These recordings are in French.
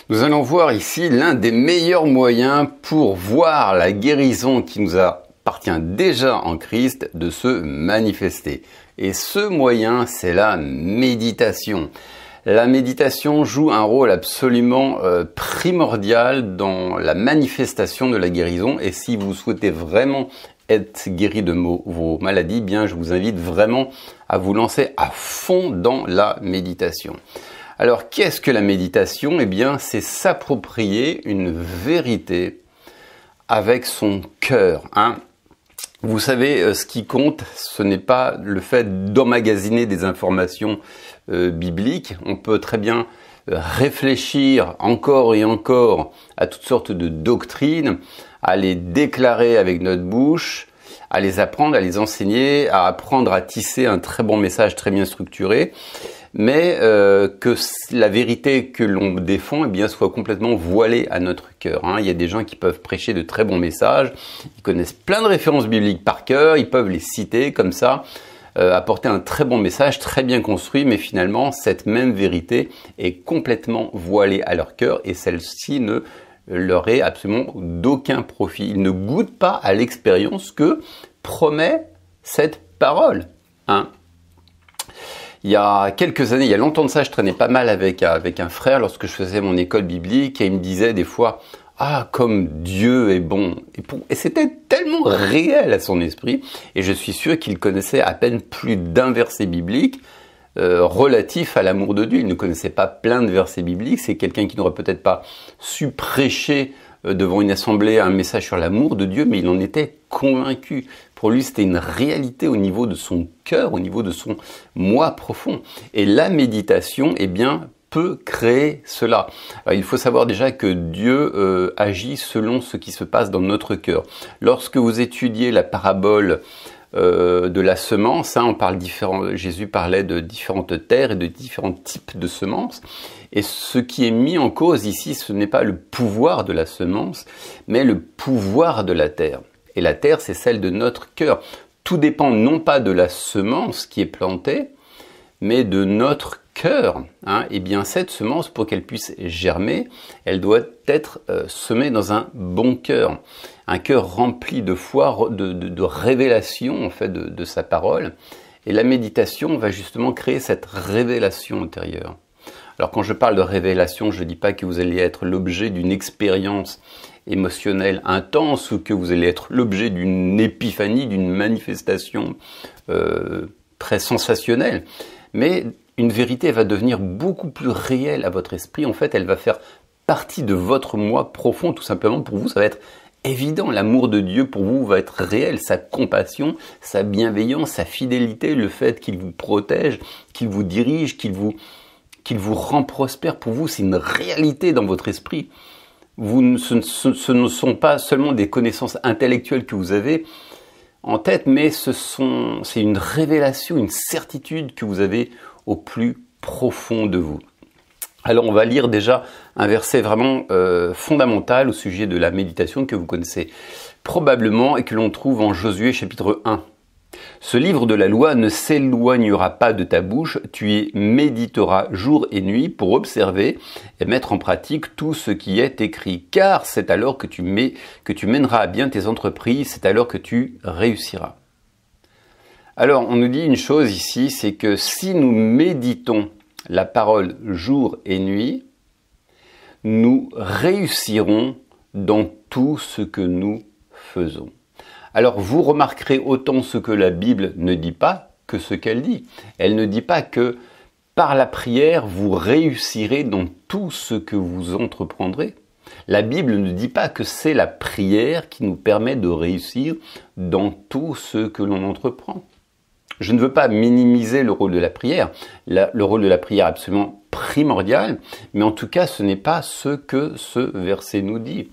Nous allons voir ici l'un des meilleurs moyens pour voir la guérison qui nous appartient déjà en Christ de se manifester. Et ce moyen, c'est la méditation. La méditation joue un rôle absolument primordial dans la manifestation de la guérison. Et si vous souhaitez vraiment être guéri de vos maladies, bien, je vous invite vraiment à vous lancer à fond dans la méditation. Alors, qu'est-ce que la méditation? Eh bien, c'est s'approprier une vérité avec son cœur. Vous savez, ce qui compte, ce n'est pas le fait d'emmagasiner des informations bibliques. On peut très bien réfléchir encore et encore à toutes sortes de doctrines, à les déclarer avec notre bouche, à les apprendre, à les enseigner, à apprendre à tisser un très bon message très bien structuré, mais que la vérité que l'on défend eh bien, soit complètement voilée à notre cœur. Il y a des gens qui peuvent prêcher de très bons messages, ils connaissent plein de références bibliques par cœur, ils peuvent les citer comme ça, apporter un très bon message, très bien construit, mais finalement, cette même vérité est complètement voilée à leur cœur et celle-ci ne leur est absolument d'aucun profit. Ils ne goûtent pas à l'expérience que promet cette parole. Il y a quelques années, il y a longtemps de ça, je traînais pas mal avec un frère lorsque je faisais mon école biblique et il me disait des fois « Ah, comme Dieu est bon !» Et c'était tellement réel à son esprit et je suis sûr qu'il connaissait à peine plus d'un verset biblique relatif à l'amour de Dieu. Il ne connaissait pas plein de versets bibliques. C'est quelqu'un qui n'aurait peut-être pas su prêcher devant une assemblée un message sur l'amour de Dieu, mais il en était convaincu. Pour lui, c'était une réalité au niveau de son cœur, au niveau de son moi profond. Et la méditation, eh bien, peut créer cela. Alors, il faut savoir déjà que Dieu agit selon ce qui se passe dans notre cœur. Lorsque vous étudiez la parabole de la semence, Jésus parlait de différentes terres et de différents types de semences. Et ce qui est mis en cause ici, ce n'est pas le pouvoir de la semence, mais le pouvoir de la terre. Et la terre, c'est celle de notre cœur. Tout dépend non pas de la semence qui est plantée, mais de notre cœur. Et bien cette semence, pour qu'elle puisse germer, elle doit être semée dans un bon cœur. Un cœur rempli de foi, de révélation en fait de sa parole. Et la méditation va justement créer cette révélation intérieure. Alors quand je parle de révélation, je ne dis pas que vous allez être l'objet d'une expérience émotionnelle intense ou que vous allez être l'objet d'une épiphanie, d'une manifestation très sensationnelle. Mais une vérité va devenir beaucoup plus réelle à votre esprit. En fait, elle va faire partie de votre moi profond, tout simplement. Pour vous, ça va être évident. L'amour de Dieu pour vous va être réel. Sa compassion, sa bienveillance, sa fidélité, le fait qu'il vous protège, qu'il vous dirige, qu'il vous rend prospère. Pour vous, c'est une réalité dans votre esprit. Ce ne sont pas seulement des connaissances intellectuelles que vous avez en tête, mais c'est une révélation, une certitude que vous avez au plus profond de vous. Alors on va lire déjà un verset vraiment fondamental au sujet de la méditation que vous connaissez probablement et que l'on trouve en Josué chapitre 1. Ce livre de la loi ne s'éloignera pas de ta bouche, tu y méditeras jour et nuit pour observer et mettre en pratique tout ce qui est écrit. Car c'est alors que tu mèneras à bien tes entreprises, c'est alors que tu réussiras. Alors on nous dit une chose ici, c'est que si nous méditons la parole jour et nuit, nous réussirons dans tout ce que nous faisons. Alors vous remarquerez autant ce que la Bible ne dit pas que ce qu'elle dit. Elle ne dit pas que par la prière, vous réussirez dans tout ce que vous entreprendrez. La Bible ne dit pas que c'est la prière qui nous permet de réussir dans tout ce que l'on entreprend. Je ne veux pas minimiser le rôle de la prière. Le rôle de la prière est absolument primordial, mais en tout cas, ce n'est pas ce que ce verset nous dit.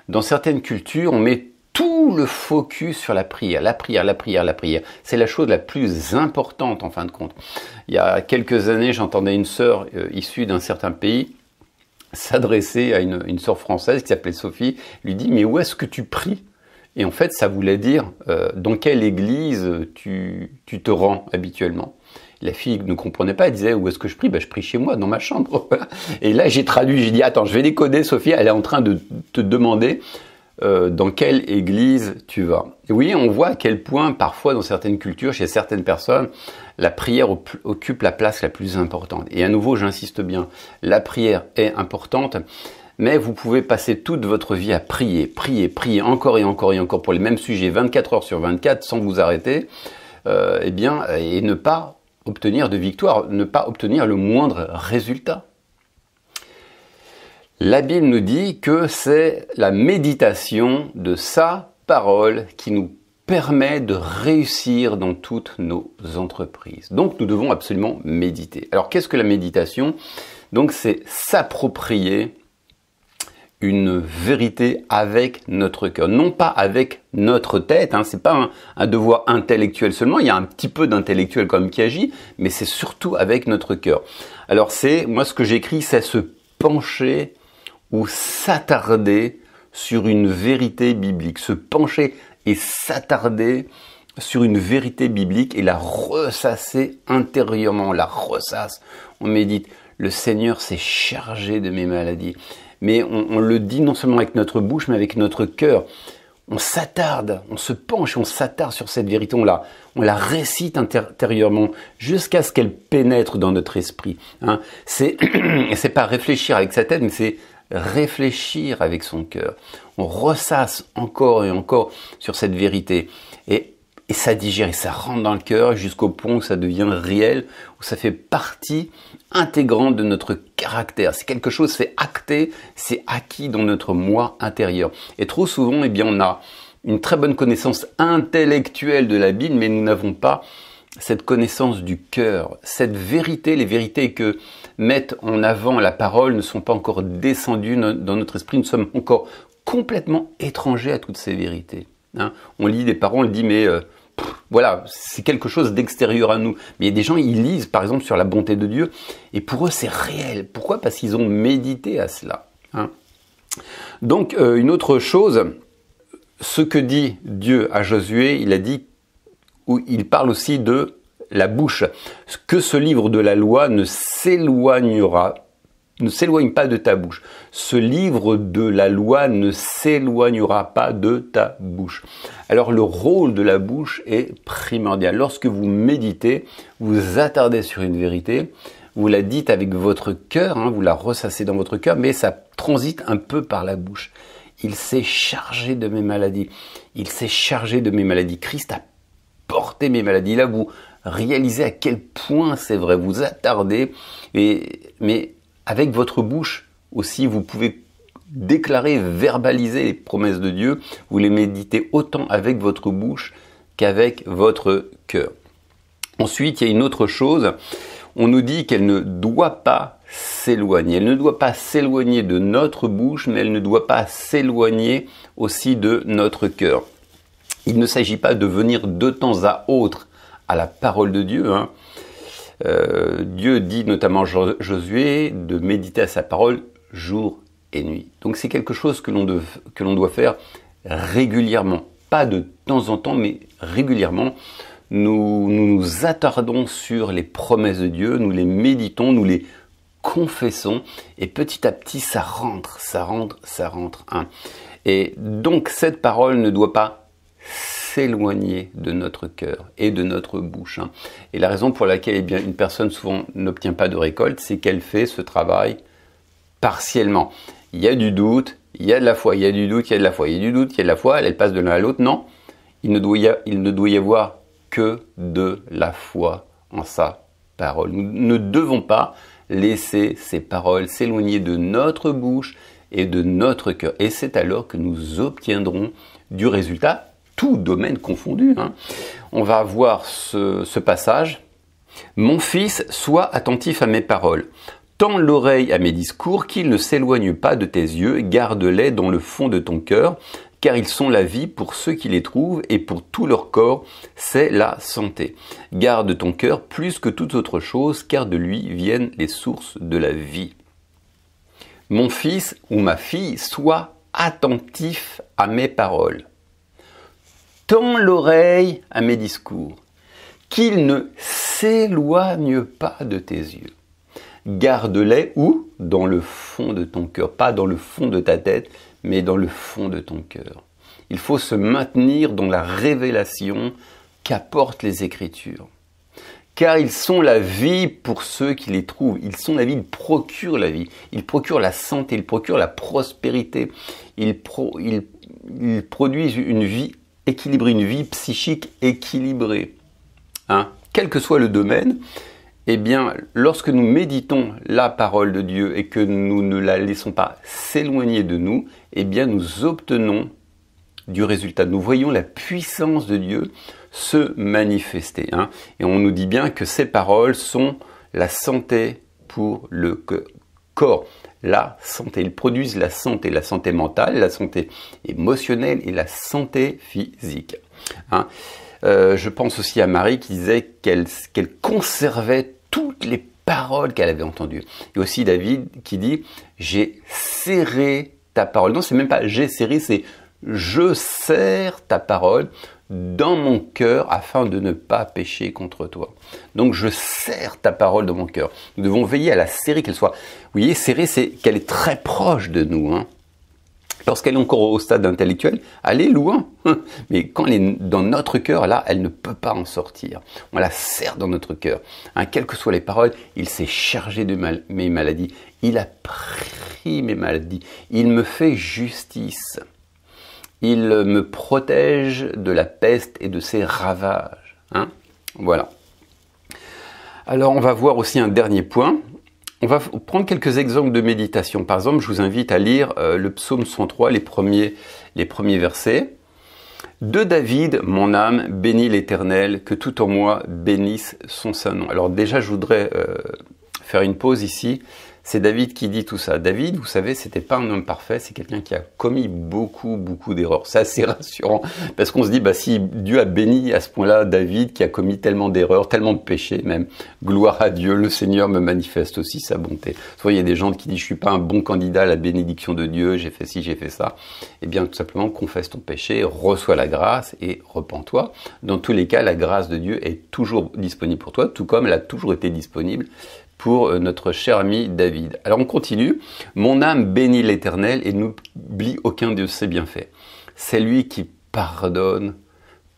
Dans certaines cultures, on met tout le focus sur la prière, la prière, la prière, la prière. C'est la chose la plus importante en fin de compte. Il y a quelques années, j'entendais une sœur issue d'un certain pays s'adresser à une sœur française qui s'appelait Sophie, lui dit « Mais où est-ce que tu pries ?» Et en fait, ça voulait dire dans quelle église tu te rends habituellement. La fille ne comprenait pas, elle disait, où est-ce que je prie? Je prie chez moi, dans ma chambre. Et là, j'ai traduit, j'ai dit, attends, je vais décoder, Sophie, elle est en train de te demander dans quelle église tu vas. Et oui, on voit à quel point, parfois, dans certaines cultures, chez certaines personnes, la prière occupe la place la plus importante. Et à nouveau, j'insiste bien, la prière est importante, mais vous pouvez passer toute votre vie à prier, prier encore et encore et encore pour les mêmes sujets 24 heures sur 24 sans vous arrêter, et ne pas obtenir de victoire, ne pas obtenir le moindre résultat. La Bible nous dit que c'est la méditation de sa parole qui nous permet de réussir dans toutes nos entreprises. Donc nous devons absolument méditer. Alors qu'est-ce que la méditation? Donc c'est s'approprier une vérité avec notre cœur, non pas avec notre tête, c'est pas un devoir intellectuel seulement, il y a un petit peu d'intellectuel quand même qui agit, mais c'est surtout avec notre cœur. Alors moi ce que j'écris, c'est se pencher ou s'attarder sur une vérité biblique, se pencher et s'attarder sur une vérité biblique et la ressasser intérieurement, on la ressasse, on médite. Le Seigneur s'est chargé de mes maladies. Mais on le dit non seulement avec notre bouche, mais avec notre cœur. On s'attarde, on se penche, on s'attarde sur cette vérité, on la récite intérieurement jusqu'à ce qu'elle pénètre dans notre esprit. C'est pas réfléchir avec sa tête, mais c'est réfléchir avec son cœur. On ressasse encore et encore sur cette vérité. Et ça digère et ça rentre dans le cœur jusqu'au point où ça devient réel, où ça fait partie intégrante de notre caractère. C'est quelque chose, c'est acté, c'est acquis dans notre moi intérieur. Et trop souvent, on a une très bonne connaissance intellectuelle de la Bible, mais nous n'avons pas cette connaissance du cœur. Cette vérité, les vérités que mettent en avant la parole ne sont pas encore descendues dans notre esprit. Nous sommes encore complètement étrangers à toutes ces vérités. On lit des paroles, on dit mais voilà, c'est quelque chose d'extérieur à nous. Mais il y a des gens, ils lisent par exemple sur la bonté de Dieu et pour eux c'est réel. Pourquoi? Parce qu'ils ont médité à cela. Donc une autre chose, ce que dit Dieu à Josué, il a dit, où il parle aussi de la bouche, que ce livre de la loi ne s'éloigne pas de ta bouche. Ce livre de la loi ne s'éloignera pas de ta bouche. Alors le rôle de la bouche est primordial. Lorsque vous méditez, vous attardez sur une vérité, vous la dites avec votre cœur, vous la ressassez dans votre cœur, mais ça transite un peu par la bouche. Il s'est chargé de mes maladies. Il s'est chargé de mes maladies. Christ a porté mes maladies. Là, vous réalisez à quel point c'est vrai. Vous attardez, mais avec votre bouche aussi, vous pouvez déclarer, verbaliser les promesses de Dieu. Vous les méditez autant avec votre bouche qu'avec votre cœur. Ensuite, il y a une autre chose. On nous dit qu'elle ne doit pas s'éloigner. Elle ne doit pas s'éloigner de notre bouche, mais elle ne doit pas s'éloigner aussi de notre cœur. Il ne s'agit pas de venir de temps à autre à la parole de Dieu. Dieu dit notamment à Josué de méditer à sa parole jour et nuit. Donc c'est quelque chose que l'on doit faire régulièrement. Pas de temps en temps, mais régulièrement. Nous nous attardons sur les promesses de Dieu, nous les méditons, nous les confessons, et petit à petit ça rentre. Et donc cette parole ne doit pas s'éloigner de notre cœur et de notre bouche. Et la raison pour laquelle une personne souvent n'obtient pas de récolte, c'est qu'elle fait ce travail partiellement. Il y a du doute, il y a de la foi, il y a du doute, il y a de la foi, il y a du doute, il y a de la foi, elle passe de l'un à l'autre. Non, il ne doit y avoir que de la foi en sa parole. Nous ne devons pas laisser ces paroles s'éloigner de notre bouche et de notre cœur. Et c'est alors que nous obtiendrons du résultat, tout domaine confondu. On va voir ce passage. « Mon fils, sois attentif à mes paroles. Tends l'oreille à mes discours, qu'ils ne s'éloignent pas de tes yeux, garde-les dans le fond de ton cœur, car ils sont la vie pour ceux qui les trouvent, et pour tout leur corps, c'est la santé. Garde ton cœur plus que toute autre chose, car de lui viennent les sources de la vie. Mon fils ou ma fille, sois attentif à mes paroles. Tends l'oreille à mes discours, qu'ils ne s'éloignent pas de tes yeux. Garde-les où? Dans le fond de ton cœur. Pas dans le fond de ta tête, mais dans le fond de ton cœur. Il faut se maintenir dans la révélation qu'apportent les Écritures. Car ils sont la vie pour ceux qui les trouvent. Ils sont la vie, ils procurent la vie. Ils procurent la santé, ils procurent la prospérité. Ils produisent une vie équilibrée, une vie psychique équilibrée. Hein? Quel que soit le domaine, eh bien, lorsque nous méditons la parole de Dieu et que nous ne la laissons pas s'éloigner de nous, eh bien, nous obtenons du résultat. Nous voyons la puissance de Dieu se manifester. Hein. Et on nous dit bien que ces paroles sont la santé pour le corps. La santé. Ils produisent la santé mentale, la santé émotionnelle et la santé physique. Hein. Je pense aussi à Marie qui disait qu'elle conservait toutes les paroles qu'elle avait entendues. Et aussi David qui dit « J'ai serré ta parole ». Non, c'est même pas « j'ai serré », c'est « je serre ta parole dans mon cœur afin de ne pas pécher contre toi ». Donc je serre ta parole dans mon cœur. Nous devons veiller à la serrer, qu'elle soit... Vous voyez, serrée, c'est qu'elle est très proche de nous. Hein. Lorsqu'elle est encore au stade intellectuel, elle est loin. Mais quand elle est dans notre cœur, là, elle ne peut pas en sortir. On la serre dans notre cœur. Hein, quelles que soient les paroles, il s'est chargé de mes maladies. Il a pris mes maladies. Il me fait justice. Il me protège de la peste et de ses ravages. Hein, voilà. Alors, on va voir aussi un dernier point. On va prendre quelques exemples de méditation. Par exemple, je vous invite à lire le psaume 103, les premiers versets. De David, mon âme, bénis l'Éternel, que tout en moi bénisse son saint nom. Alors déjà, je voudrais faire une pause ici. C'est David qui dit tout ça. David, vous savez, c'était pas un homme parfait, c'est quelqu'un qui a commis beaucoup d'erreurs. C'est assez rassurant, parce qu'on se dit, bah, si Dieu a béni à ce point-là David, qui a commis tellement d'erreurs, tellement de péchés même, gloire à Dieu, le Seigneur me manifeste aussi sa bonté. Soit il y a des gens qui disent, je suis pas un bon candidat à la bénédiction de Dieu, j'ai fait ci, j'ai fait ça. Eh bien, tout simplement, confesse ton péché, reçois la grâce et repens-toi. Dans tous les cas, la grâce de Dieu est toujours disponible pour toi, tout comme elle a toujours été disponible pour notre cher ami David. Alors on continue. Mon âme bénit l'Éternel et n'oublie aucun de ses bienfaits. C'est lui qui pardonne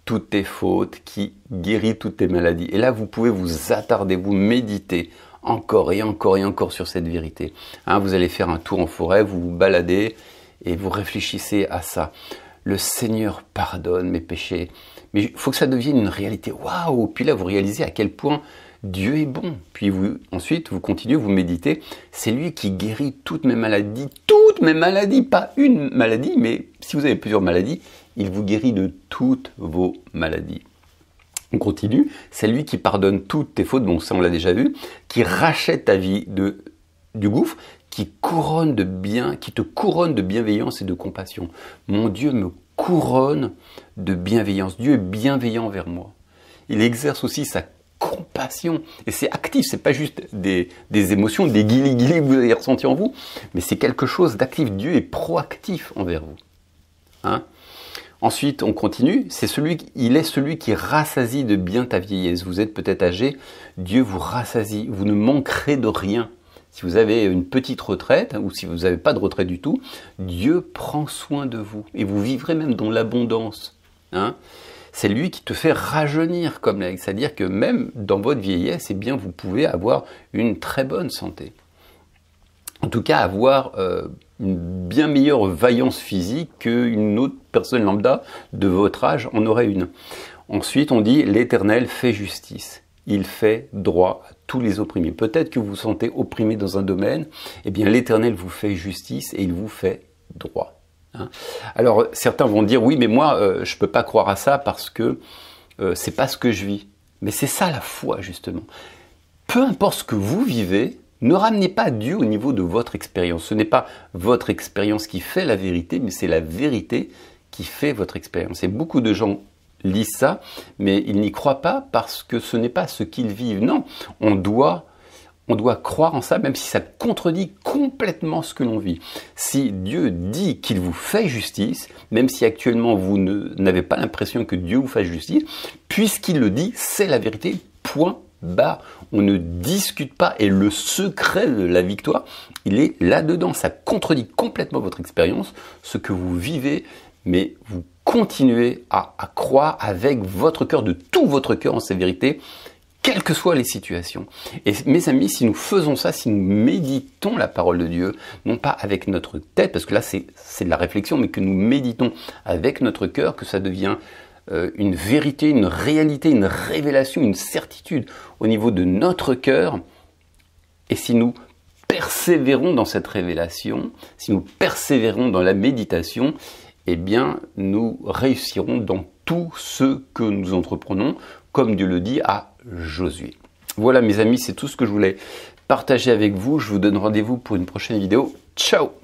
toutes tes fautes, qui guérit toutes tes maladies. Et là, vous pouvez vous attarder, vous méditer encore et encore et encore sur cette vérité. Hein, vous allez faire un tour en forêt, vous vous baladez et vous réfléchissez à ça. Le Seigneur pardonne mes péchés. Mais il faut que ça devienne une réalité. Waouh! Puis là, vous réalisez à quel point Dieu est bon. Puis ensuite, vous continuez, vous méditez. C'est lui qui guérit toutes mes maladies, pas une maladie, mais si vous avez plusieurs maladies, il vous guérit de toutes vos maladies. On continue. C'est lui qui pardonne toutes tes fautes, bon ça on l'a déjà vu, qui rachète ta vie du gouffre, qui te couronne de bienveillance et de compassion. Mon Dieu me couronne de bienveillance. Dieu est bienveillant envers moi. Il exerce aussi sa compassion. Et c'est actif, c'est pas juste des émotions, des guilis que vous avez ressentis en vous, mais c'est quelque chose d'actif. Dieu est proactif envers vous. Hein? Ensuite, on continue. Il est celui qui rassasie de bien ta vieillesse. Vous êtes peut-être âgé, Dieu vous rassasie. Vous ne manquerez de rien. Si vous avez une petite retraite, ou si vous n'avez pas de retraite du tout, Dieu prend soin de vous. Et vous vivrez même dans l'abondance. Hein? C'est lui qui te fait rajeunir comme l'aigle. C'est-à-dire que même dans votre vieillesse, eh bien, vous pouvez avoir une très bonne santé. En tout cas, avoir une bien meilleure vaillance physique qu'une autre personne lambda de votre âge en aurait une. Ensuite, on dit « l'Éternel fait justice ». Il fait droit à tous les opprimés. Peut-être que vous vous sentez opprimé dans un domaine, eh bien l'Éternel vous fait justice et il vous fait droit. Hein. Alors certains vont dire oui mais moi je peux pas croire à ça parce que c'est pas ce que je vis. Mais c'est ça la foi justement. Peu importe ce que vous vivez, ne ramenez pas Dieu au niveau de votre expérience. Ce n'est pas votre expérience qui fait la vérité, mais c'est la vérité qui fait votre expérience. Et beaucoup de gens lisent ça, mais ils n'y croient pas parce que ce n'est pas ce qu'ils vivent. Non, on doit croire en ça, même si ça contredit complètement ce que l'on vit. Si Dieu dit qu'il vous fait justice, même si actuellement vous n'avez pas l'impression que Dieu vous fasse justice, puisqu'il le dit, c'est la vérité, point bat, on ne discute pas. Et le secret de la victoire, il est là-dedans. Ça contredit complètement votre expérience, ce que vous vivez, mais vous continuez à croire avec votre cœur, de tout votre cœur en ces vérités, quelles que soient les situations. Et mes amis, si nous faisons ça, si nous méditons la parole de Dieu, non pas avec notre tête, parce que là c'est de la réflexion, mais que nous méditons avec notre cœur, que ça devient une vérité, une réalité, une révélation, une certitude au niveau de notre cœur. Et si nous persévérons dans cette révélation, si nous persévérons dans la méditation, eh bien nous réussirons dans tout ce que nous entreprenons, comme Dieu le dit à Josué. Voilà mes amis, c'est tout ce que je voulais partager avec vous. Je vous donne rendez-vous pour une prochaine vidéo. Ciao!